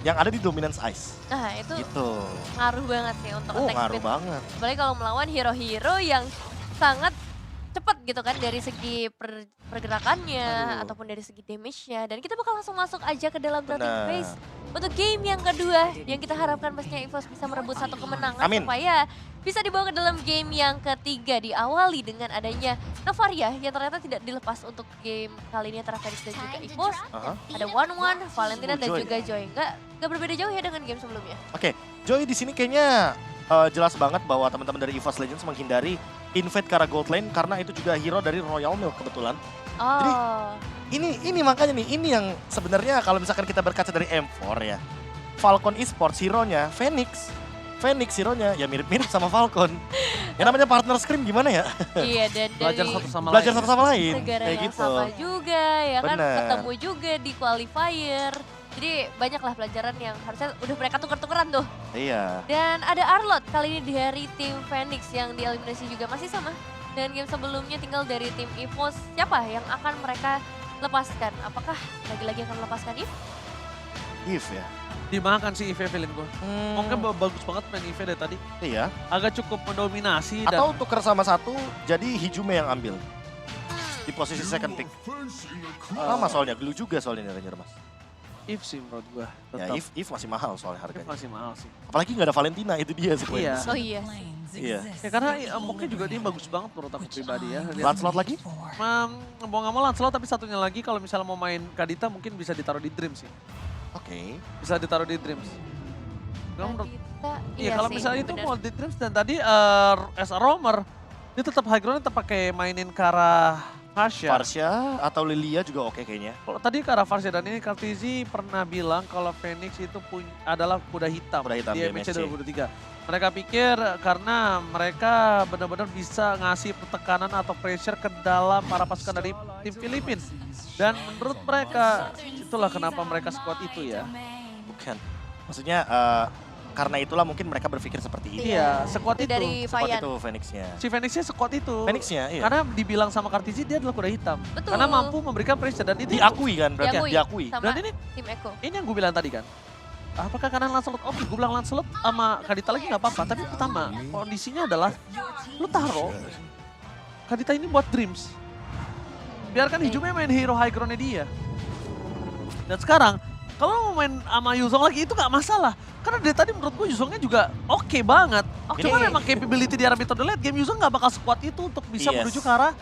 yang ada di Dominance Ice. Nah itu Gitu. ngaruh banget sih untuk Oh, attack ngaruh speed. banget. Apalagi kalau melawan hero-hero yang sangat cepat gitu kan dari segi pergerakannya Aduh. ataupun dari segi damage-nya. Dan kita bakal langsung masuk aja ke dalam drawing Benar. phase untuk game yang kedua yang kita harapkan pastinya EVOS bisa merebut satu kemenangan Amin. supaya bisa dibawa ke dalam game yang ketiga, diawali dengan adanya Novaria yang ternyata tidak dilepas untuk game kali ini antara Phoenix dan juga EVOS. Aha. Ada One, Valentina dan Joy. juga Joy. Nggak berbeda jauh ya dengan game sebelumnya. Oke, Joy di sini kayaknya jelas banget bahwa teman-teman dari EVOS Legends menghindari invade ke arah gold lane karena itu juga hero dari Royal Milk kebetulan. Oh, Ini makanya nih, ini yang sebenarnya kalau misalkan kita berkaca dari M4 ya. Falcon Esports hero-nya Phoenix. Phoenix hero-nya ya mirip-mirip sama Falcon. Yang namanya partner scrim gimana ya? iya dan Belajar dari satu sama Belajar lain. satu sama lain. negara Kayak yang gitu. sama juga ya kan, Bener. ketemu juga di qualifier. Jadi banyaklah pelajaran yang harusnya udah mereka tuker-tukeran tuh. Iya. Dan ada Arlot kali ini dari tim Phoenix yang dieliminasi juga masih sama. Dan game sebelumnya tinggal dari tim EVOS. Siapa yang akan mereka lepaskan? Apakah lagi-lagi akan melepaskan Eve? If ya. Dimakan sih IV feeling gue. Mungkin bagus banget main IV dari tadi. Iya. Agak cukup mendominasi dan Atau tuker sama satu jadi Hijume yang ambil di posisi second pick. Lama soalnya, glue juga soalnya Ranger Mas. If sih menurut gue. Ya If masih mahal soalnya If harganya. masih mahal sih. Apalagi nggak ada Valentina, itu dia sih. Iya. Oh iya. Iya. Ya karena mungkin juga dia bagus banget menurut aku pribadi ya. Lihat, Lancelot lagi? mau nggak mau Lancelot tapi satunya lagi kalau misalnya mau main Kadita mungkin bisa ditaruh di Dreams sih. Oke. Bisa ditaruh di Dreams. Nggak menurut Kita, Iya kalau sih, misalnya itu bener. mau di Dreams dan tadi as a roamer dia tetap high ground tetap pakai mainin ke arah Farsha. Farsha atau Lilia juga oke kayaknya. Kalau tadi ke arah Farsha dan ini Kartizi pernah bilang kalau Phoenix itu adalah kuda hitam, Kuda hitam di di MSC MSC. 2023. Mereka pikir karena mereka benar-benar bisa ngasih tekanan atau pressure ke dalam para pasukan dari tim Filipina. Dan menurut mereka itulah kenapa mereka sekuat itu ya. Bukan. Maksudnya karena itulah mungkin mereka berpikir seperti ini. Iya, sekuat Itu itu. dari Sekuat Vayan. itu Phoenix-nya. Si Phoenixnya sekuat itu. Phoenix-nya iya. Karena dibilang sama Kartizi dia adalah kuda hitam. Betul. Karena mampu memberikan pressure dan itu Diakui kan berarti Diakui. diakui. Sama Dan ini tim Eko. yang gue bilang tadi kan. Apakah karena Lancelot? Oke, gue bilang Lancelot sama Kadita lagi nggak apa-apa. Tapi pertama, kondisinya adalah lu taruh Kadita ini buat Dreams. Biarkan Hijume main hero high ground-nya dia. Dan sekarang, kalau mau main sama Yuzong lagi itu nggak masalah. Karena dari tadi menurut gue Yuzongnya juga oke banget. Oke. Cuma memang capability di arah metode late game Yuzong nggak bakal sekuat itu untuk bisa Yes. menuju ke arah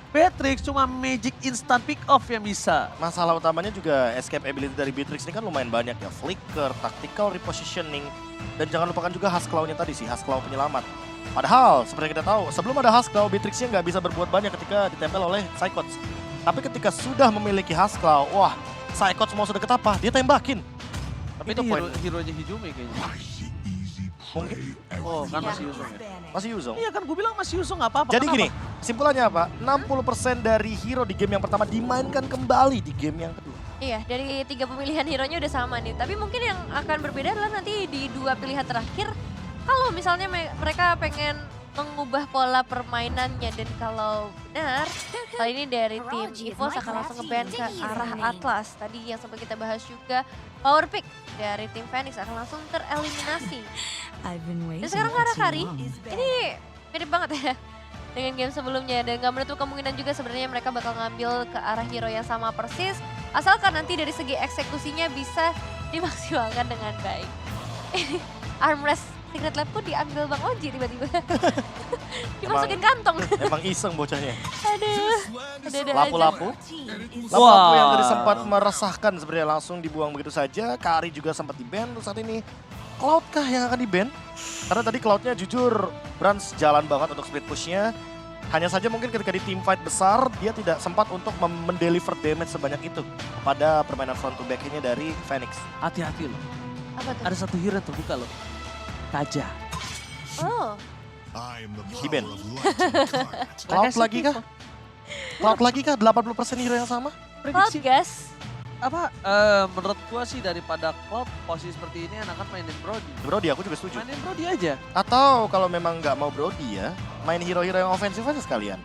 Beatrix. Cuma magic instant pick off yang bisa. Masalah utamanya juga escape ability dari Beatrix ini kan lumayan banyak ya. Flicker, tactical repositioning, dan jangan lupakan juga Husklow-nya tadi sih, Husklow penyelamat. Padahal seperti kita tahu, sebelum ada Husklow, Beatrix-nya nggak bisa berbuat banyak ketika ditempel oleh Psychots. Tapi ketika sudah memiliki Husklow, wah Psychots mau sudah ketapa, dia tembakin. Tapi Itu ini poin. hero-nya Hijume kayaknya. Mungkin Oh kan Iya. masih Yuzong ya. masih Yuzong. Iya kan gue bilang masih Yuzong nggak apa-apa. Jadi Kenapa? gini, kesimpulannya apa? 60% dari hero di game yang pertama dimainkan kembali di game yang kedua. Iya, dari 3 pemilihan hero-nya udah sama nih. Tapi mungkin yang akan berbeda adalah nanti di 2 pilihan terakhir. Kalau misalnya mereka pengen mengubah pola permainannya dan kalau benar, kali ini dari tim EVOS akan langsung nge-ban ke arah Atlas. Tadi yang sempat kita bahas juga, power pick dari tim Phoenix akan langsung tereliminasi. Dan sekarang ke arah Kari, ini mirip banget ya dengan game sebelumnya. Dan gak menutup kemungkinan juga sebenarnya mereka bakal ngambil ke arah hero yang sama persis. Asalkan nanti dari segi eksekusinya bisa dimaksimalkan dengan baik. Armrest Secret Lab pun diambil Bang Oji tiba-tiba. Dimasukin kantong. Emang iseng bocahnya. Aduh. Ada-ada aja. Lapu-lapu. Lapu-lapu Wah. yang tadi sempat meresahkan sebenarnya langsung dibuang begitu saja. Kari juga sempat di-ban untuk saat ini. Cloud kah yang akan di-ban? Karena tadi Cloud-nya jujur Brans jalan banget untuk split push-nya. Hanya saja mungkin ketika di team fight besar, dia tidak sempat untuk mendeliver damage sebanyak itu pada permainan front to back-nya dari Phoenix. Hati-hati loh. Apa tuh? Ada satu hero yang terbuka loh. Kaja. Oh, Di-ban. Cloud lagi kah? Cloud lagi kah? 80% hero yang sama? Cloud gas. Apa menurut gua sih daripada Cloud posisi seperti ini enakan mainin Brody. Brody, aku juga setuju. Mainin Brody aja. Atau kalau memang nggak mau Brody ya, main hero-hero yang ofensif aja sekalian.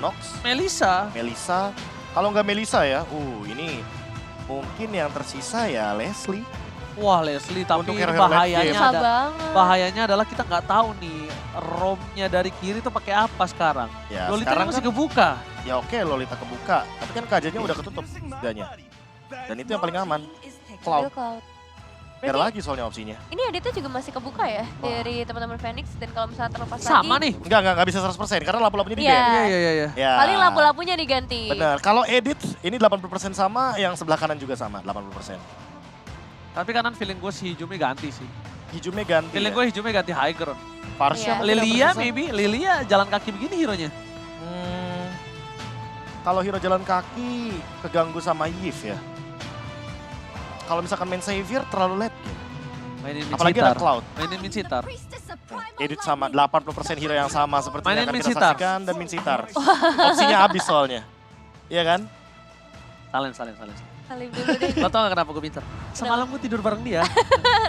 Nox, Melissa. Melissa. Kalau nggak Melissa ya, ini mungkin yang tersisa ya Leslie. Wah Leslie, tapi Untuk ini hero-hero late bahayanya game. Susah ada. banget. Bahayanya adalah kita nggak tahu nih romnya dari kiri tuh pakai apa sekarang. Ya, Lolita sekarang masih kan, kebuka. ya oke Lolita kebuka. Tapi kan KJ-nya udah ketutup setidaknya. Dan itu yang paling aman. Cloud. Real Cloud. Biar Berarti lagi soalnya opsinya. ini Aditya juga masih kebuka ya dari teman-teman Phoenix, dan kalau misalnya terlepas Sama lagi. nih. Enggak bisa 100% karena lampu-lampunya di Iya. ban. Iya. Ya. Paling lampu-lampunya diganti. Benar. Kalau edit ini 80% sama, yang sebelah kanan juga sama 80%. Tapi kanan feeling gue si Hijumi ganti sih. Hijumi ganti. Feeling Ya. gue Hijumi ganti high ground. Iya. Farsha mungkin yang Lilia tersisa. maybe, Lilia jalan kaki begini hero-nya. Kalau hero jalan kaki keganggu sama Yves ya. Kalau misalkan main Xavier terlalu late game. Mainin Min Apalagi Sitar. ada Cloud. Mainin Min Sitar. Edit sama 80% hero yang sama seperti Mainin yang akan Min kita Sitar. saksikan dan Min Sitar. Opsinya habis soalnya. Iya kan? Salin. Salim dulu deh. Lo tau gak kenapa gue pinter? Semalam gue tidur bareng dia.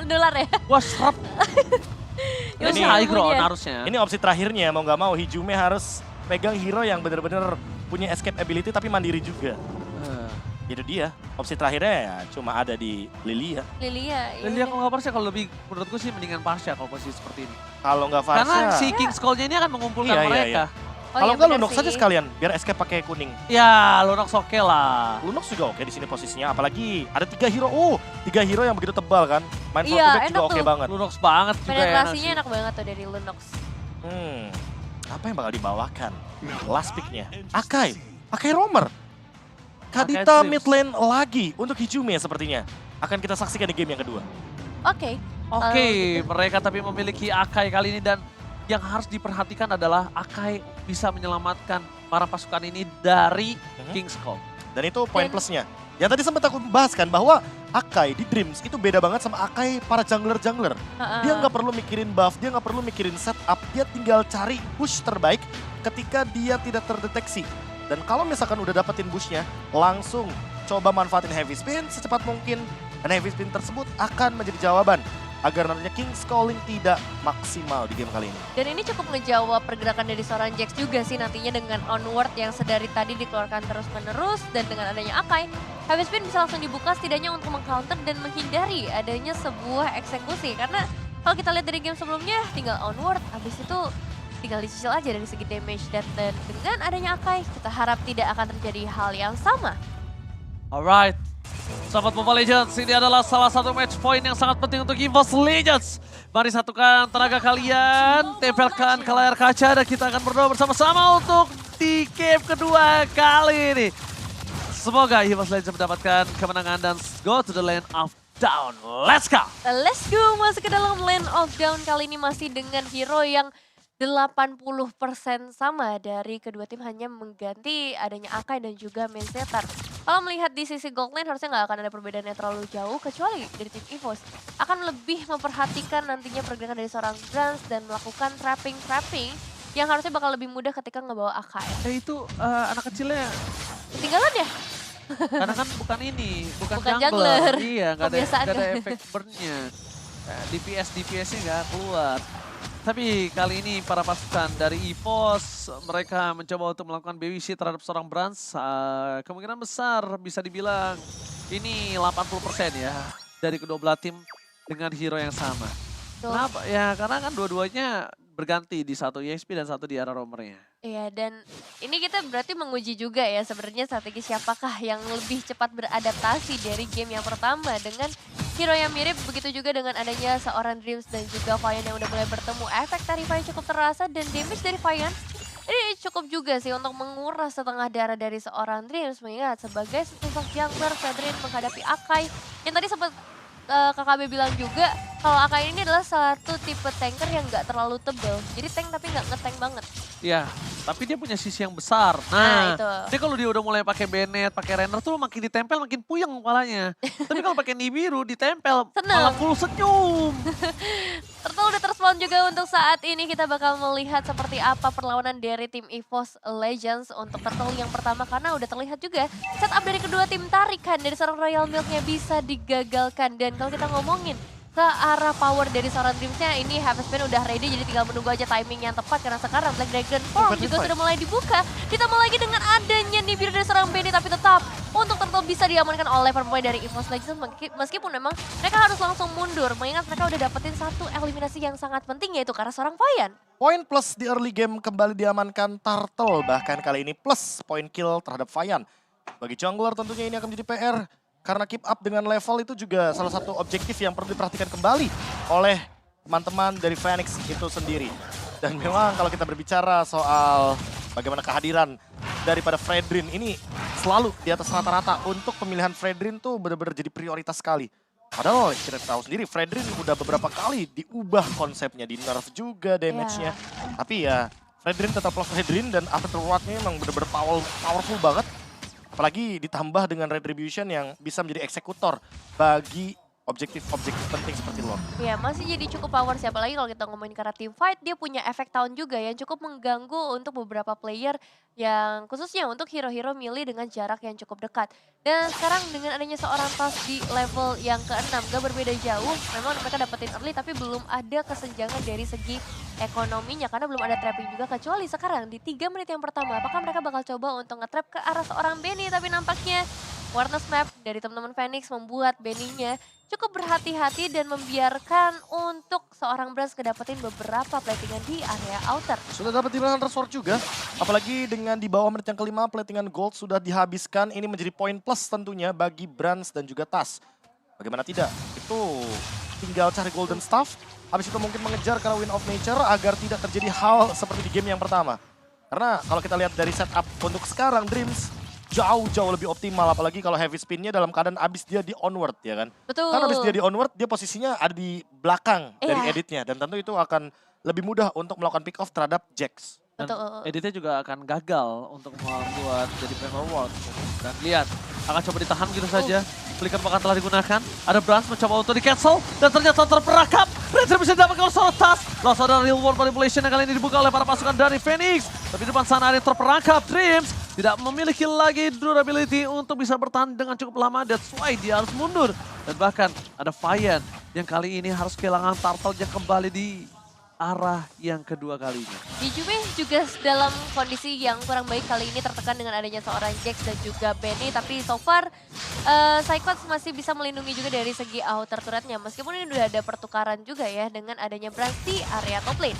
Dolar ya. Wah serap. Yang Ini Ini- high ground punya. harusnya. Ini opsi terakhirnya mau nggak mau Hijume harus pegang hero yang benar-benar punya escape ability tapi mandiri juga. Itu dia. Opsi terakhirnya ya cuma ada di Lilia. Lilia. iya Lilia deh. kalau nggak Parsha, kalau lebih menurut gue sih mendingan Parsha kalau posisi seperti ini. Kalau nggak Karena Farsha, si King's Call-nya ini akan mengumpulkan Iya, iya, mereka. Oh, kalau iya nggak bener Lunox saja sih. sekalian biar escape pakai kuning. Ya, Lunox oke lah. Lunox juga oke di sini posisinya, apalagi ada 3 hero. 3 hero yang begitu tebal kan. Main Iya, front to back enak juga oke tuh. banget. Lunox banget juga ya. Penetrasinya sih. enak banget tuh dari Lunox. Apa yang bakal dibawakan? Last pick-nya. Akai. Akai Roamer. Kadita Dreams. mid lane lagi untuk Hijume sepertinya. Akan kita saksikan di game yang kedua. Oke. Oke, gitu. mereka tapi memiliki Akai kali ini dan yang harus diperhatikan adalah Akai bisa menyelamatkan para pasukan ini dari King's Call. Dan itu poin Dan- plusnya. Yang tadi sempat aku bahas kan bahwa Akai di Dreams itu beda banget sama Akai para jungler-jungler. Heeh. Dia nggak perlu mikirin buff, dia nggak perlu mikirin setup, dia tinggal cari push terbaik ketika dia tidak terdeteksi. Dan kalau misalkan udah dapetin bushnya, langsung coba manfaatin heavy spin secepat mungkin. Dan heavy spin tersebut akan menjadi jawaban agar nantinya King's Calling tidak maksimal di game kali ini. Dan ini cukup ngejawab pergerakan dari seorang Jax juga sih nantinya dengan onward yang sedari tadi dikeluarkan terus-menerus, dan dengan adanya Akai, heavy spin bisa langsung dibuka setidaknya untuk mengcounter dan menghindari adanya sebuah eksekusi. Karena kalau kita lihat dari game sebelumnya tinggal onward, habis itu tinggal dicicil aja dari segi damage, dan dengan adanya Akai kita harap tidak akan terjadi hal yang sama. Alright, sahabat Mobile Legends, ini adalah salah satu match point yang sangat penting untuk EVOS Legends. Mari satukan tenaga kalian, tempelkan ke layar kaca dan kita akan berdoa bersama-sama untuk di game kedua kali ini. Semoga EVOS Legends mendapatkan kemenangan dan go to the land of down. Let's go! Let's go masuk ke dalam Land of Down kali ini masih dengan hero yang 80% sama dari kedua tim, hanya mengganti adanya Akai dan juga Main Setar. Kalau melihat di sisi gold lane harusnya nggak akan ada perbedaan yang terlalu jauh, kecuali dari tim EVOS akan lebih memperhatikan nantinya pergerakan dari seorang Brans dan melakukan trapping yang harusnya bakal lebih mudah ketika ngebawa Akai. Itu anak kecilnya, Ketinggalan ya? karena kan bukan ini, bukan Bukan jungler. jungler. Iya, nggak Kebiasaan ada kan? efek burn-nya. DPS-nya nggak keluar. Tapi kali ini para pasukan dari EVOS, mereka mencoba untuk melakukan BWC terhadap seorang Brans. Kemungkinan besar bisa dibilang ini 80% ya dari kedua belah tim dengan hero yang sama. Tuh. Kenapa? Ya karena kan dua-duanya berganti di satu EXP dan satu di arah roamernya. Iya, dan ini kita berarti menguji juga ya sebenarnya strategi siapakah yang lebih cepat beradaptasi dari game yang pertama dengan hero yang mirip, begitu juga dengan adanya seorang Dreams dan juga Vian yang udah mulai bertemu. Efek dari Vian cukup terasa dan damage dari Vian ini cukup juga sih untuk menguras setengah darah dari seorang Dreams, mengingat sebagai sosok jungler Fedrin menghadapi Akai yang tadi sempat KKB bilang juga kalau Akai ini adalah satu tipe tanker yang nggak terlalu tebel, jadi tank tapi nggak nge-tank banget. Iya, tapi dia punya sisi yang besar. Nah, itu. Dia kalau dia udah mulai pakai Bennett, pakai Renner tuh makin ditempel makin puyeng kepalanya. Tapi kalau pakai Nibiru ditempel Seneng. malah full senyum. Turtle udah terspawn juga untuk saat ini. Kita bakal melihat seperti apa perlawanan dari tim EVOS Legends untuk Turtle yang pertama, karena udah terlihat juga setup dari kedua tim tarikan dari seorang Royal Milk-nya bisa digagalkan. Dan kalau kita ngomongin ke arah power dari seorang Dreams-nya. Ini Heaven's udah ready, jadi tinggal menunggu aja timing yang tepat. Karena sekarang Black Dragon Form juga sudah mulai dibuka. Ditambah lagi dengan adanya Nibiru dari seorang Benny, tapi tetap untuk Turtle bisa diamankan oleh pemain dari EVOS Legends. Meskipun memang mereka harus langsung mundur, mengingat mereka udah dapetin satu eliminasi yang sangat penting, yaitu karena seorang Vian. Poin plus di early game kembali diamankan Turtle, bahkan kali ini plus poin kill terhadap Vian. Bagi jungler tentunya ini akan menjadi PR. Karena keep up dengan level itu juga salah satu objektif yang perlu diperhatikan kembali oleh teman-teman dari Phoenix itu sendiri. Dan memang kalau kita berbicara soal bagaimana kehadiran daripada Fredrin ini selalu di atas rata-rata. Untuk pemilihan Fredrin tuh benar-benar jadi prioritas sekali. Padahal kita tahu sendiri Fredrin udah beberapa kali diubah konsepnya, di nerf juga damage-nya. Tapi ya Fredrin tetaplah Fredrin dan afterward-nya memang benar-benar powerful banget. Apalagi ditambah dengan Retribution yang bisa menjadi eksekutor bagi objektif-objektif penting seperti Lord. Ya, masih jadi cukup power sih, apalagi kalau kita ngomongin karena team fight, dia punya efek tahun juga yang cukup mengganggu untuk beberapa player yang khususnya untuk hero-hero melee dengan jarak yang cukup dekat. Dan sekarang dengan adanya seorang Toss di level yang ke-6, gak berbeda jauh, memang mereka dapetin early tapi belum ada kesenjangan dari segi ekonominya karena belum ada trapping juga, kecuali sekarang di 3 menit yang pertama, apakah mereka bakal coba untuk nge-trap ke arah seorang Benny, tapi nampaknya Awareness Map dari teman-teman Phoenix membuat Benny-nya cukup berhati-hati dan membiarkan untuk seorang Brans kedapetin beberapa platingan di area outer. Sudah dapat di Hunter Sword juga, apalagi dengan di bawah menit yang kelima platingan gold sudah dihabiskan. Ini menjadi poin plus tentunya bagi Brans dan juga Tas. Bagaimana tidak, itu tinggal cari golden staff, habis itu mungkin mengejar karena Wind of Nature agar tidak terjadi hal seperti di game yang pertama. Karena kalau kita lihat dari setup untuk sekarang Dreams jauh-jauh lebih optimal, apalagi kalau heavy spinnya dalam keadaan abis dia di onward ya kan. Betul. Karena abis dia di onward, dia posisinya ada di belakang dari editnya. Dan tentu itu akan lebih mudah untuk melakukan pick off terhadap Jax. Dan Betul. editnya juga akan gagal untuk membuat jadi Primal World. Dan lihat, akan coba ditahan gitu saja. Flicker bahkan telah digunakan. Ada Brans mencoba untuk di-cancel. Dan ternyata terperangkap. Retribution didapatkan oleh seorang Tas. Langsung ada real world manipulation yang kali ini dibuka oleh para pasukan dari Phoenix. Tapi di depan sana ada yang terperangkap. Dreams tidak memiliki lagi durability untuk bisa bertahan dengan cukup lama. That's why dia harus mundur. Dan bahkan ada Vian yang kali ini harus kehilangan Turtle yang kembali di arah yang kedua kalinya. Jume juga dalam kondisi yang kurang baik kali ini, tertekan dengan adanya seorang Jax dan juga Benny. Tapi so far Psychots masih bisa melindungi juga dari segi outer turretnya. Meskipun ini udah ada pertukaran juga ya dengan adanya Brans di area top lane.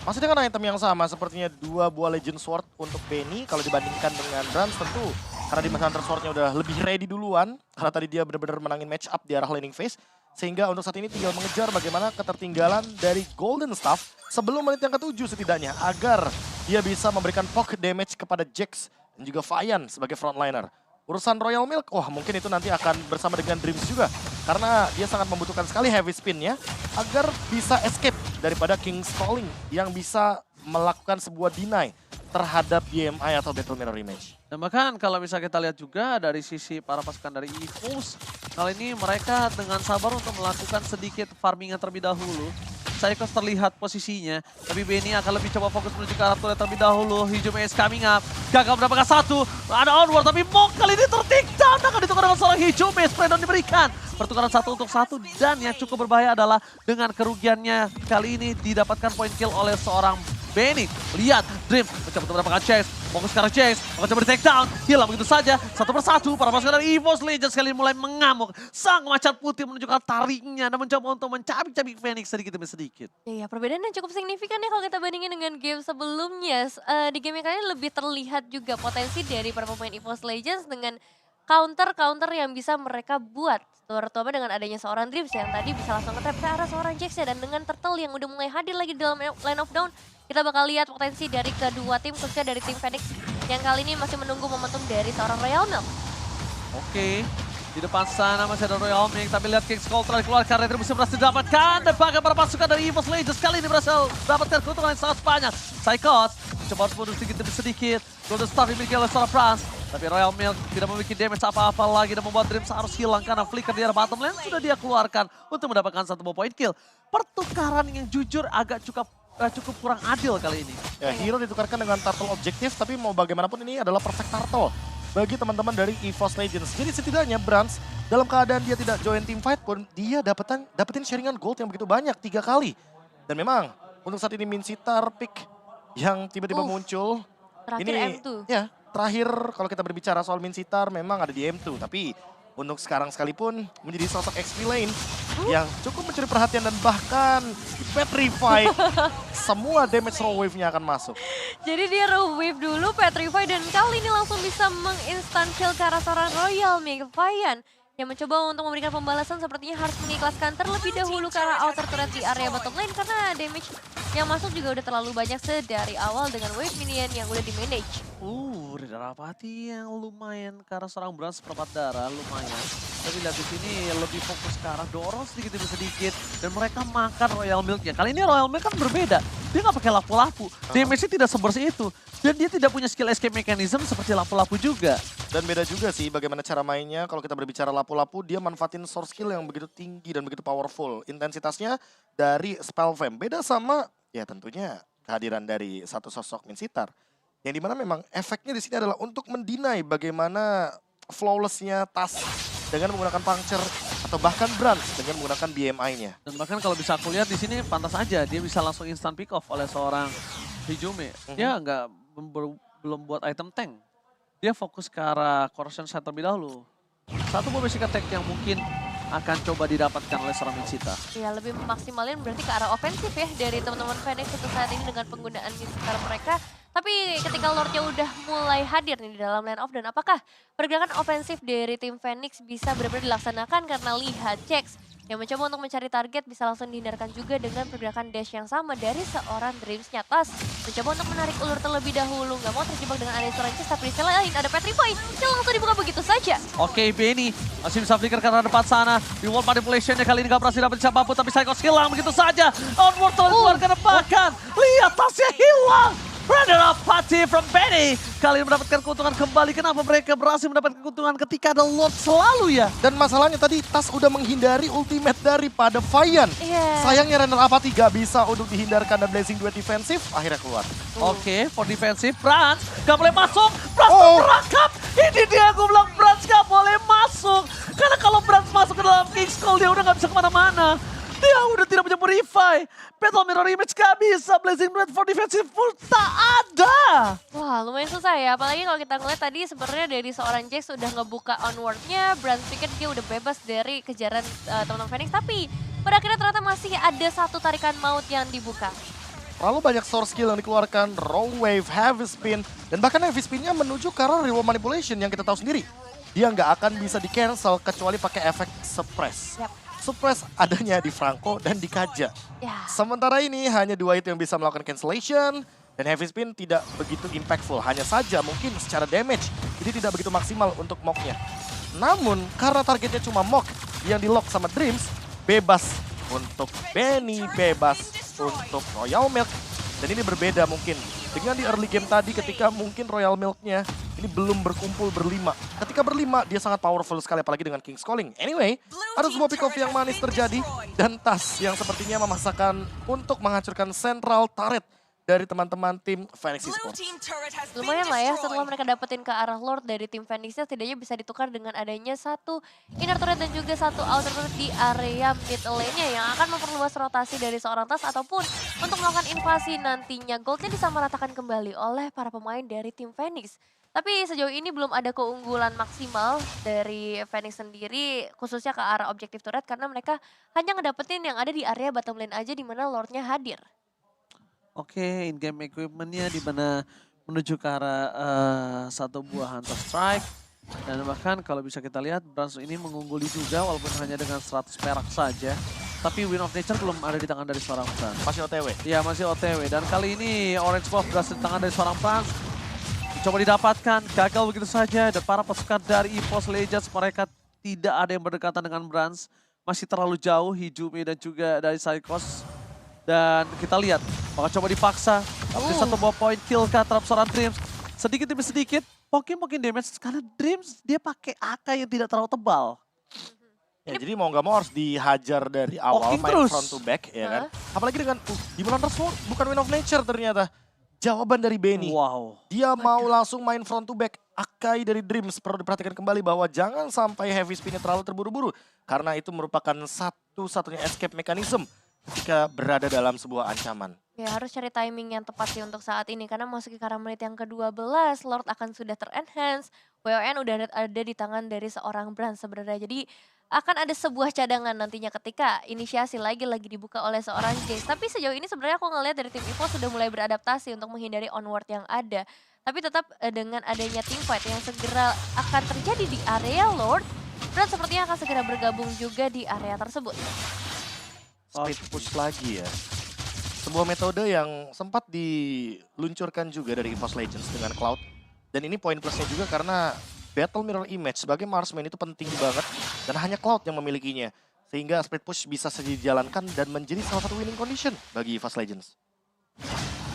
Masih dengan item yang sama, sepertinya 2 buah Legend Sword untuk Benny. Kalau dibandingkan dengan Brans tentu karena di Hunter Sword-nya udah lebih ready duluan. Karena tadi dia benar-benar menangin match up di arah laning phase. Sehingga untuk saat ini tinggal mengejar bagaimana ketertinggalan dari Golden Staff sebelum menit yang ke-7 setidaknya. Agar dia bisa memberikan poke damage kepada Jax dan juga Vian sebagai frontliner. Urusan Royal Milk, wah mungkin itu nanti akan bersama dengan Dreams juga. Karena dia sangat membutuhkan sekali heavy spin-nya agar bisa escape daripada King Stalling yang bisa melakukan sebuah deny terhadap BMI atau Battle Mirror Image. Dan bahkan kalau bisa kita lihat juga dari sisi para pasukan dari EVOS, kali ini mereka dengan sabar untuk melakukan sedikit farmingan terlebih dahulu. Psychos terlihat posisinya, tapi Benny akan lebih coba fokus menuju ke arah turret terlebih dahulu. Hijume is coming up, gagal mendapatkan satu, ada onward tapi Monk kali ini tertik down, akan ditukar dengan seorang Hijume, spray down diberikan. Pertukaran 1 untuk 1 dan yang cukup berbahaya adalah dengan kerugiannya kali ini didapatkan point kill oleh seorang Benny. Lihat, Dreams mencoba untuk mendapatkan chase, fokus ke arah chase, akan coba di take down, hilang begitu saja, satu persatu. Para pasukan dari EVOS Legends kali ini mulai mengamuk. Sang macan putih menunjukkan tariknya dan mencoba untuk mencabik-cabik Phoenix sedikit demi sedikit. Iya, perbedaan yang cukup signifikan ya kalau kita bandingin dengan game sebelumnya. Di game yang kali ini lebih terlihat juga potensi dari para pemain EVOS Legends dengan counter-counter yang bisa mereka buat. Terutama dengan adanya seorang Dreams yang tadi bisa langsung nge-trap ke arah seorang Jax ya. Dan dengan Turtle yang udah mulai hadir lagi dalam line of down, kita bakal lihat potensi dari kedua tim, khususnya dari tim Phoenix yang kali ini masih menunggu momentum dari seorang Royal Milk. Oke, di depan sana masih ada Royal Milk, tapi lihat King's Call telah dikeluarkan, Retribution berhasil didapatkan, dan bahkan para pasukan dari EVOS Legends kali ini berhasil dapatkan keuntungan yang sangat banyak. Psychos coba harus mundur sedikit demi sedikit, Golden Star dimiliki oleh seorang Brans, tapi Royal Milk tidak memiliki damage apa-apa lagi dan membuat Dreams harus hilang karena flicker di arah bottom lane sudah dia keluarkan untuk mendapatkan 1 point kill. Pertukaran yang jujur agak cukup kurang adil kali ini. Ya, hero ditukarkan dengan Turtle objektif, tapi mau bagaimanapun ini adalah perfect Turtle bagi teman-teman dari EVOS Legends. Jadi setidaknya Brans dalam keadaan dia tidak join team fight pun dia dapetin sharingan gold yang begitu banyak 3 kali. Dan memang untuk saat ini Minshitar pick yang tiba-tiba muncul. Terakhir Ini M2. ya terakhir kalau kita berbicara soal Minshitar memang ada di M2. Tapi untuk sekarang sekalipun menjadi sosok XP lane yang cukup mencuri perhatian dan bahkan petrify semua damage raw wave-nya akan masuk. Jadi dia raw wave dulu, petrify, dan kali ini langsung bisa menginstan kill ke arah seorang Royal Milvian. Yang mencoba untuk memberikan pembalasan sepertinya harus mengikhlaskan terlebih dahulu ke arah outer turret di area bottom lane. Karena damage yang masuk juga udah terlalu banyak sedari awal dengan wave minion yang udah di-manage. Darapati yang lumayan ke arah seorang Brans seperempat darah, lumayan. Tapi lihat di sini lebih fokus ke arah dorong sedikit demi sedikit. Dan mereka makan Royal Milk-nya. Kali ini Royal Milk kan berbeda. Dia nggak pakai lapu-lapu. Damage-nya tidak sebersih itu. Dan dia tidak punya skill escape mechanism seperti lapu-lapu juga. Dan beda juga sih bagaimana cara mainnya. Kalau kita berbicara lapu-lapu, dia manfaatin source skill yang begitu tinggi dan begitu powerful. Intensitasnya dari spell fam. Beda sama ya tentunya kehadiran dari satu sosok Minshitar. Yang dimana memang efeknya di sini adalah untuk mendinai bagaimana flawlessnya Tas dengan menggunakan puncture atau bahkan Brans dengan menggunakan BMI-nya. Dan bahkan kalau bisa aku lihat di sini pantas aja dia bisa langsung instant pick off oleh seorang Hijume. Dia nggak belum buat item tank. Dia fokus ke arah corrosion set terlebih dahulu. Satu basic attack yang mungkin akan coba didapatkan oleh seorang Minshitar. Ya, lebih memaksimalin berarti ke arah ofensif ya dari teman-teman Phoenix untuk saat ini dengan penggunaan Minshitar mereka. Tapi ketika Lordnya udah mulai hadir nih di dalam line off, dan apakah pergerakan ofensif dari tim Phoenix bisa benar-benar dilaksanakan karena lihat Jax yang mencoba untuk mencari target bisa langsung dihindarkan juga dengan pergerakan dash yang sama dari seorang Dreams-nya. Tas mencoba untuk menarik ulur terlebih dahulu, nggak mau terjebak dengan ada seorang Jax, tapi di sisi lain ada Petrify yang langsung dibuka begitu saja. Oke, Benny masih bisa flicker ke arah depan sana. Di wall manipulation-nya kali ini nggak berhasil dapat siapapun, tapi Psychos hilang begitu saja. Outward terus keluar ke depan. Lihat tasnya hilang. Darapati from Benny kali ini mendapatkan keuntungan kembali. Kenapa mereka berhasil mendapatkan keuntungan ketika ada Lord selalu ya? Dan masalahnya tadi Tas udah menghindari ultimate daripada Vian. Sayangnya Darapati gak bisa untuk dihindarkan dan Blazing Duet defensif akhirnya keluar. Oke, for defensif Brans gak boleh masuk. Brans merangkap. Ini dia aku bilang Brans gak boleh masuk. Karena kalau Brans masuk ke dalam King's Call dia udah gak bisa kemana-mana. Dia udah tidak punya Purify. Battle Mirror Image gak bisa. Blazing Duet for defensive full tak ada. Wah, lumayan susah ya. Apalagi kalau kita ngeliat tadi sebenarnya dari seorang Jax udah ngebuka onward-nya. Brand pikir dia udah bebas dari kejaran teman-teman Phoenix. Tapi pada akhirnya ternyata masih ada satu tarikan maut yang dibuka. Terlalu banyak source skill yang dikeluarkan. Raw Wave, Heavy Spin. Dan bahkan Heavy Spin-nya menuju ke arah Reward Manipulation yang kita tahu sendiri. Dia nggak akan bisa di-cancel kecuali pakai efek Suppress. Suppress adanya di Franco dan di Kaja. Sementara ini hanya dua itu yang bisa melakukan cancellation. Dan Heavy Spin tidak begitu impactful. Hanya saja mungkin secara damage. Jadi tidak begitu maksimal untuk Mok-nya. Namun karena targetnya cuma Mok yang di-lock sama Dreams. Bebas untuk Benny, bebas untuk Royal Milk. Dan ini berbeda mungkin dengan di early game tadi ketika mungkin Royal Milk-nya ini belum berkumpul berlima. Ketika berlima dia sangat powerful sekali apalagi dengan King's Calling. Anyway, ada sebuah pick off yang manis terjadi dan Tas yang sepertinya memaksakan untuk menghancurkan central turret dari teman-teman tim Phoenix Esports. Lumayan lah ya setelah mereka dapetin ke arah Lord dari tim Phoenixnya, setidaknya bisa ditukar dengan adanya satu inner turret dan juga satu outer turret di area mid lane-nya yang akan memperluas rotasi dari seorang Tas ataupun untuk melakukan invasi nantinya. Goldnya disamaratakan kembali oleh para pemain dari tim Phoenix. Tapi sejauh ini belum ada keunggulan maksimal dari Phoenix sendiri khususnya ke arah objektif turret karena mereka hanya ngedapetin yang ada di area bottom lane aja di mana Lordnya hadir. Oke, in-game equipment-nya di mana menuju ke arah satu buah Hunter Strike. Dan bahkan kalau bisa kita lihat Brans ini mengungguli juga walaupun hanya dengan 100 perak saja. Tapi Win of Nature belum ada di tangan dari seorang Brans. Masih OTW? Iya, masih OTW. Dan kali ini Orange Buff berhasil di tangan dari seorang Brans. Coba didapatkan, gagal begitu saja. Dan para pasukan dari EVOS Legends mereka tidak ada yang berdekatan dengan Brans. Masih terlalu jauh Hijume dan juga dari Psychos. Dan kita lihat, bakal coba dipaksa. Tapi satu buah poin kill ke terhadap seorang Dreams. Sedikit demi sedikit, mungkin damage. Karena Dreams dia pakai AK yang tidak terlalu tebal. Ya, jadi mau nggak mau harus dihajar dari awal, main terus front to back ya kan. Apalagi dengan Demon Hunter Sword, bukan Win of Nature ternyata. jawaban dari Benny. Wow. Dia mau langsung main front to back. Akai dari Dreams perlu diperhatikan kembali bahwa jangan sampai heavy spinnya terlalu terburu-buru. Karena itu merupakan satu-satunya escape mechanism ketika berada dalam sebuah ancaman. Ya harus cari timing yang tepat sih untuk saat ini. Karena masuki ke arah menit yang ke-12, Lord akan sudah ter-enhance. WON udah ada di tangan dari seorang Brand sebenarnya. Jadi akan ada sebuah cadangan nantinya ketika inisiasi lagi dibuka oleh seorang Jace. Tapi sejauh ini sebenarnya aku ngelihat dari tim EVOS sudah mulai beradaptasi untuk menghindari onward yang ada. Tapi tetap dengan adanya team fight yang segera akan terjadi di area Lord, Brand sepertinya akan segera bergabung juga di area tersebut. Speed push lagi ya. Sebuah metode yang sempat diluncurkan juga dari EVOS Legends dengan Cloud. Dan ini poin plusnya juga karena Battle Mirror Image sebagai marksman itu penting banget. Dan hanya Cloud yang memilikinya. Sehingga speed push bisa saja dijalankan dan menjadi salah satu winning condition bagi EVOS Legends.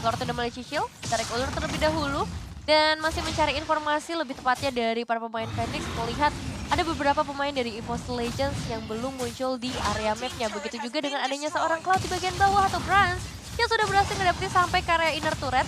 Lord udah mulai cicil, tarik ulur terlebih dahulu. Dan masih mencari informasi lebih tepatnya dari para pemain Phoenix. Melihat ada beberapa pemain dari EVOS Legends yang belum muncul di area mapnya. Begitu juga dengan adanya seorang Cloud di bagian bawah atau Brans yang sudah berhasil ngedapetin sampai ke area inner turret.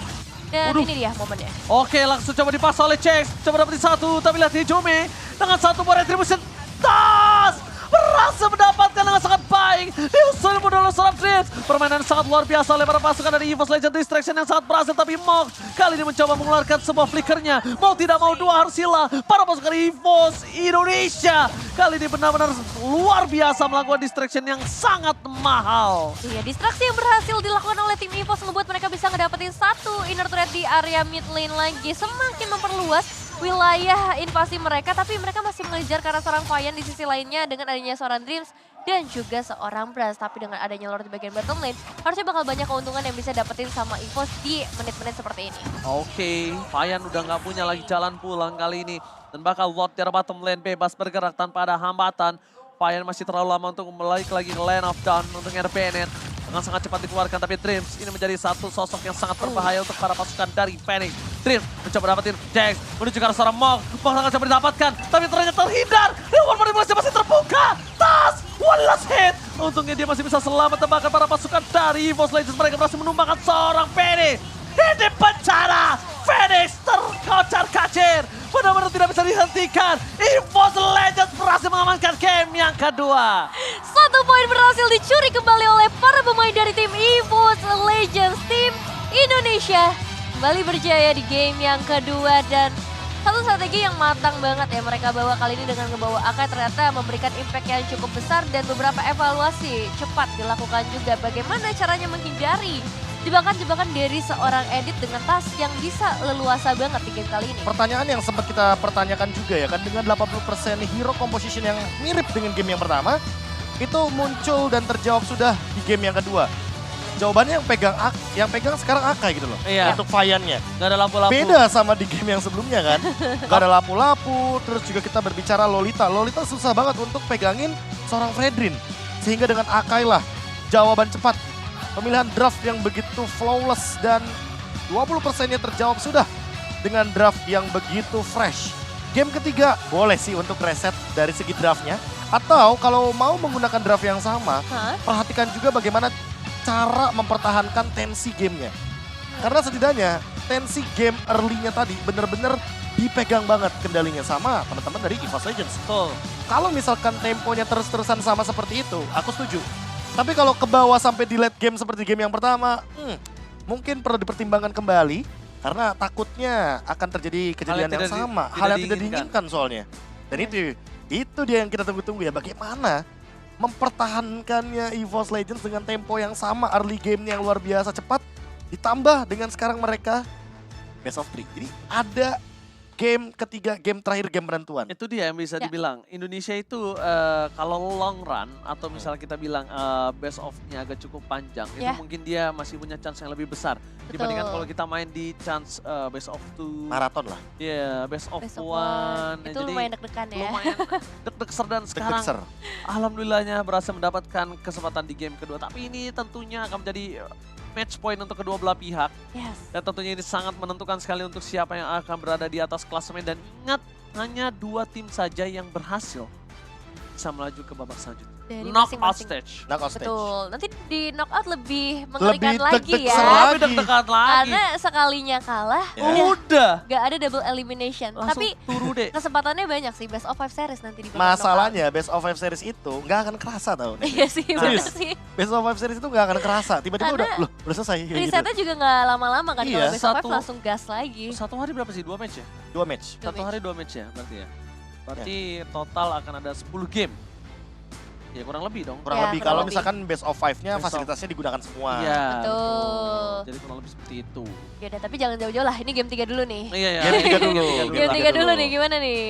Dan ini dia momennya. Oke, langsung coba dipas oleh Jax. Coba dapetin satu, tapi lihat Hijome dengan satu more retribution. Tas! Berhasil mendapatkan dengan sangat baik. Diusul oleh seorang Dreams. Permainan sangat luar biasa oleh para pasukan dari EVOS Legends. Distraction yang sangat berhasil, tapi Mog kali ini mencoba mengeluarkan sebuah flickernya. Mau tidak mau dua harus hilang. Para pasukan EVOS Indonesia kali ini benar-benar luar biasa melakukan distraction yang sangat mahal. Iya, distraksi yang berhasil dilakukan oleh tim EVOS membuat mereka bisa ngedapetin satu inner turret di area mid lane lagi. Semakin memperluas wilayah invasi mereka, tapi mereka masih mengejar karena seorang Vian di sisi lainnya dengan adanya seorang Dreams dan juga seorang Brans. Tapi dengan adanya Lord di bagian bottom lane, harusnya bakal banyak keuntungan yang bisa dapetin sama EVOS di menit-menit seperti ini. Oke, Vian udah nggak punya lagi jalan pulang kali ini. Dan bakal Lord dari bottom lane bebas bergerak tanpa ada hambatan. Vian masih terlalu lama untuk balik lagi ke lane of down untuk Bennett. Dengan sangat cepat dikeluarkan, tapi Dreams ini menjadi satu sosok yang sangat berbahaya untuk para pasukan dari Phoenix. Dreams mencoba dapetin Jax, menuju ke arah seorang Mog. Mog akan coba didapatkan, tapi ternyata terhindar. Reward manipulasi masih terbuka. Tas! One last hit. Untungnya dia masih bisa selamat tembakan para pasukan dari EVOS Legends. Mereka berhasil menumbangkan seorang Phoenix. Ini bencana. Phoenix terkocar-kacir. Benar-benar tidak bisa dihentikan. EVOS Legends berhasil mengamankan game yang kedua. Satu poin berhasil dicuri kembali oleh para pemain dari tim EVOS Legends. Tim Indonesia kembali berjaya di game yang kedua dan satu strategi yang matang banget ya mereka bawa kali ini dengan ngebawa Akai ternyata memberikan impact yang cukup besar dan beberapa evaluasi cepat dilakukan juga. Bagaimana caranya menghindari jebakan-jebakan dari seorang Edit dengan tas yang bisa leluasa banget di game kali ini. Pertanyaan yang sempat kita pertanyakan juga ya kan, dengan 80% hero composition yang mirip dengan game yang pertama, itu muncul dan terjawab sudah di game yang kedua. Jawabannya yang pegang sekarang Akai gitu loh, Iya. untuk Vian-nya. Gak ada lampu-lampu. Beda sama di game yang sebelumnya kan, gak ada lampu-lampu, terus juga kita berbicara Lolita. Lolita susah banget untuk pegangin seorang Fredrin. Sehingga dengan Akai lah, jawaban cepat. Pemilihan draft yang begitu flawless dan 20%-nya terjawab sudah dengan draft yang begitu fresh. Game ketiga boleh sih untuk reset dari segi draftnya. Atau kalau mau menggunakan draft yang sama, perhatikan juga bagaimana cara mempertahankan tensi gamenya. Karena setidaknya tensi game early-nya tadi bener-bener dipegang banget kendalinya sama teman-teman dari EVOS Legends. Betul. Kalau misalkan temponya terus-terusan sama seperti itu, aku setuju. Tapi kalau ke bawah sampai di late game seperti game yang pertama, mungkin perlu dipertimbangkan kembali. Karena takutnya akan terjadi kejadian yang sama. Hal yang tidak diinginkan soalnya. Dan itu dia yang kita tunggu-tunggu ya. Bagaimana mempertahankannya EVOS Legends dengan tempo yang sama, early game yang luar biasa cepat, ditambah dengan sekarang mereka best of 3. Jadi ada game ketiga, game terakhir, game penentuan. Itu dia yang bisa dibilang. Indonesia itu kalau long run atau misalnya kita bilang best of-nya agak cukup panjang, itu mungkin dia masih punya chance yang lebih besar. Dibandingkan kalau kita main di chance best of 2. Maraton lah. Iya, best of 1. Itu lumayan deg-degan ya. Lumayan deg-degser dan sekarang alhamdulillahnya berhasil mendapatkan kesempatan di game kedua. Tapi ini tentunya akan menjadi match point untuk kedua belah pihak. Dan tentunya ini sangat menentukan sekali untuk siapa yang akan berada di atas klasemen. Dan ingat, hanya 2 tim saja yang berhasil bisa melaju ke babak selanjutnya. Dari Knockout masing-masing. stage. Knockout stage. Betul. Nanti di knockout lebih mengerikan Lebih lagi deg-deg ya. lagi. Lebih deg-degan lagi. Karena sekalinya kalah, Ya. Udah. gak ada double elimination. Langsung Tapi turu deh. kesempatannya banyak sih, best of 5 series nanti di babak Masalahnya best of 5 series itu nggak akan kerasa tau knockout. nih. Iya sih, bener Serius? sih. Best of 5 series itu nggak akan kerasa. Tiba-tiba Karena udah selesai kayak gitu. Resetnya juga gak lama-lama kan, Iya. kalau best of 5 Satu- langsung gas lagi. Satu hari berapa sih? 2 match ya? 2 match. Dua Satu match. hari 2 match ya berarti ya? Berarti total akan ada 10 game. Ya kurang lebih dong. Kurang Ya, lebih kurang kalau lebih. misalkan best of 5-nya Best of- fasilitasnya digunakan semua. Iya, Betul. Jadi kurang lebih seperti itu. Yaudah, tapi jangan jauh-jauh lah, ini game 3 dulu nih. Iya, ya. Game 3 dulu. Game 3 dulu nih, gimana nih?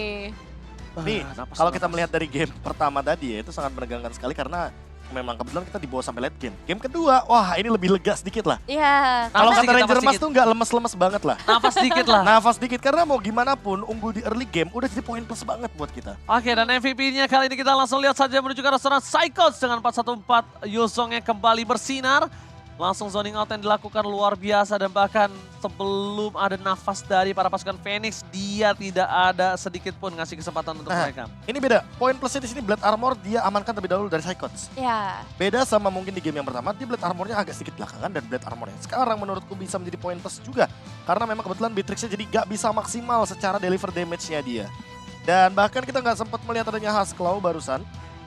Nih, Napas, kalau kita napas. melihat dari game pertama tadi ya, itu sangat menegangkan sekali karena memang kebetulan kita dibawa sampai late game. Game kedua, wah ini lebih lega sedikit lah. Iya. Kalau Nafas kata dikit, Ranger nafas Mas dikit. tuh nggak lemes-lemes banget lah. Nafas dikit lah. Nafas dikit, karena mau gimana pun unggul di early game udah jadi poin plus banget buat kita. Oke, dan MVP-nya kali ini kita langsung lihat saja menuju ke restoran Psychos dengan 414 Yuzong yang kembali bersinar. Langsung zoning out yang dilakukan luar biasa dan bahkan sebelum ada nafas dari para pasukan Phoenix, dia tidak ada sedikit pun ngasih kesempatan untuk Nah. mereka. Ini beda, poin plusnya di sini Blade Armor dia amankan terlebih dahulu dari Psychots. Ya, Beda sama mungkin di game yang pertama, dia Blade Armornya agak sedikit belakangan dan Blade Armornya sekarang menurutku bisa menjadi poin plus juga. Karena memang kebetulan Beatrixnya jadi gak bisa maksimal secara deliver damage-nya dia. Dan bahkan kita nggak sempat melihat adanya Husklaw barusan.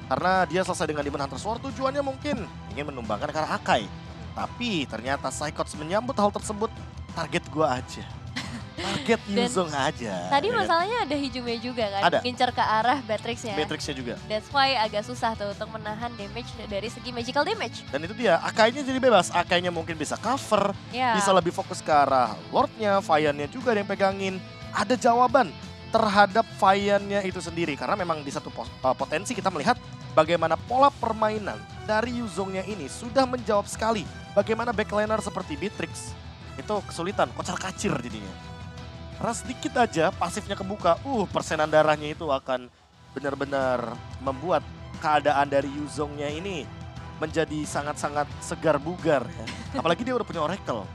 Karena dia selesai dengan Demon Hunter Sword, tujuannya mungkin ingin menumbangkan ke arah Akai. Tapi ternyata Psychots menyambut hal tersebut, target gua aja. Target Dan Yuzong aja. tadi ya kan? masalahnya ada Hijume juga kan, Ada. ngincer ke arah Beatrix-nya. Beatrixnya juga. That's why agak susah tuh untuk menahan damage dari segi magical damage. Dan itu dia, Akainya jadi bebas. Akainya mungkin bisa cover, Ya. bisa lebih fokus ke arah Lordnya, Fiannya juga ada yang pegangin. Ada jawaban terhadap Fiannya itu sendiri. Karena memang di satu potensi kita melihat bagaimana pola permainan dari Yuzongnya ini sudah menjawab sekali. Bagaimana backliner seperti Beatrix itu kesulitan, kocar kacir jadinya. Karena sedikit aja pasifnya kebuka, persenan darahnya itu akan benar-benar membuat keadaan dari Yuzongnya ini menjadi sangat-sangat segar bugar ya. Apalagi dia udah punya Oracle.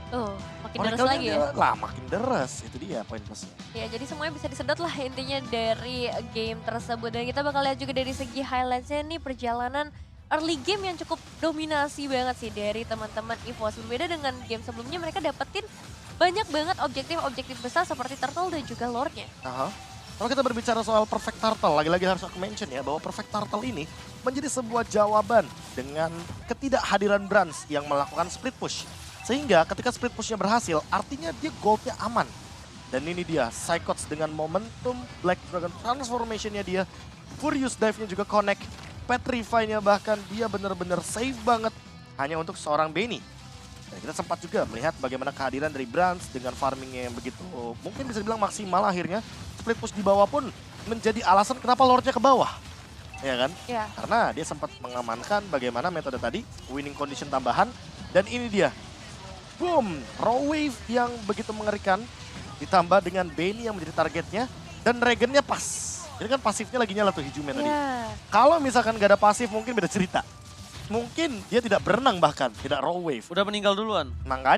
Tuh, makin deras Oracle-nya lagi ya. dia lah makin deras, itu dia poin plusnya. Ya, jadi semuanya bisa disedot lah intinya dari game tersebut. Dan kita bakal lihat juga dari segi highlights-nya nih perjalanan early game yang cukup dominasi banget sih dari teman-teman EVOS. Berbeda dengan game sebelumnya, mereka dapetin banyak banget objektif-objektif besar seperti Turtle dan juga Lord-nya. Aha. Kalau kita berbicara soal Perfect Turtle, lagi-lagi harus aku mention ya bahwa Perfect Turtle ini menjadi sebuah jawaban dengan ketidakhadiran Brans yang melakukan split push. Sehingga ketika split pushnya berhasil, artinya dia goldnya aman. Dan ini dia, Psychots dengan momentum Black Dragon transformation-nya dia, Furious Dive-nya juga connect, Petrify-nya bahkan dia benar-benar safe banget hanya untuk seorang Benny. Dan kita sempat juga melihat bagaimana kehadiran dari Brans dengan farmingnya yang begitu mungkin bisa dibilang maksimal akhirnya. Split push di bawah pun menjadi alasan kenapa Lordnya ke bawah. Ya kan? Ya, Karena dia sempat mengamankan bagaimana metode tadi, winning condition tambahan. Dan ini dia, boom, raw wave yang begitu mengerikan. Ditambah dengan Benny yang menjadi targetnya. Dan Regennya pas. Ini kan pasifnya lagi nyala tuh Hijume tadi. ya. Kalau misalkan gak ada pasif mungkin beda cerita. Mungkin dia tidak berenang bahkan, tidak raw wave. Udah meninggal duluan. Nah, nggak